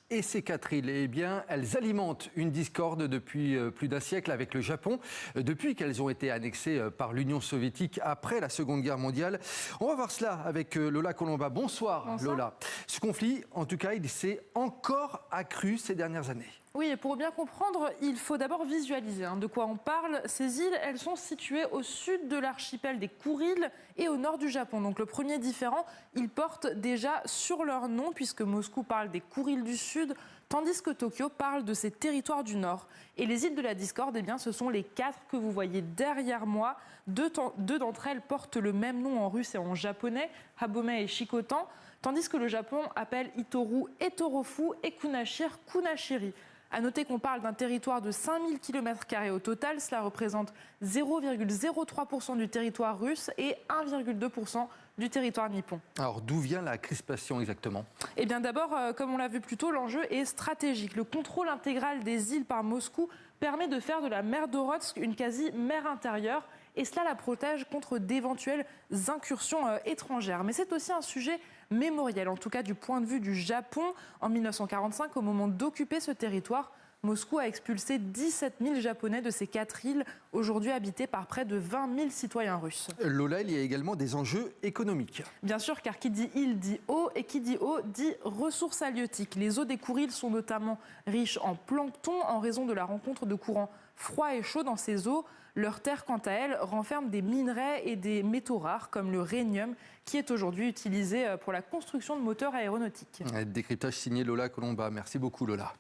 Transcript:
Et ces 4 îles, eh bien, elles alimentent une discorde depuis plus d'un siècle avec le Japon, depuis qu'elles ont été annexées par l'Union soviétique après la Seconde Guerre mondiale. On va voir cela avec Lola Colomba. Bonsoir, Bonsoir. Lola. Ce conflit, en tout cas, il s'est encore accru ces dernières années. Oui, et pour bien comprendre, il faut d'abord visualiser de quoi on parle. Ces îles, elles sont situées au sud de l'archipel des Kuriles et au nord du Japon. Donc le premier différent, ils portent déjà sur leur nom, puisque Moscou parle des Kuriles du sud, tandis que Tokyo parle de ses territoires du nord. Et les îles de la discorde, eh bien, ce sont les 4 que vous voyez derrière moi. Deux d'entre elles portent le même nom en russe et en japonais, Habome et Shikotan, tandis que le Japon appelle Itoru Etorofu et Kunashir Kunashiri. À noter qu'on parle d'un territoire de 5000 km² au total. Cela représente 0,03% du territoire russe et 1,2% du territoire nippon. Alors, d'où vient la crispation exactement? Eh bien d'abord, comme on l'a vu plus tôt, l'enjeu est stratégique. Le contrôle intégral des îles par Moscou permet de faire de la mer d'Okhotsk une quasi-mer intérieure. Et cela la protège contre d'éventuelles incursions étrangères. Mais c'est aussi un sujet mémoriel, en tout cas du point de vue du Japon. En 1945, au moment d'occuper ce territoire, Moscou a expulsé 17 000 Japonais de ces 4 îles, aujourd'hui habitées par près de 20 000 citoyens russes. Lola, il y a également des enjeux économiques. Bien sûr, car qui dit île dit eau, et qui dit eau dit ressources halieutiques. Les eaux des Kuriles sont notamment riches en plancton en raison de la rencontre de courants froids et chauds dans ces eaux. Leur terre, quant à elle, renferme des minerais et des métaux rares comme le rhénium, qui est aujourd'hui utilisé pour la construction de moteurs aéronautiques. Décryptage signé Lola Colomba. Merci beaucoup, Lola.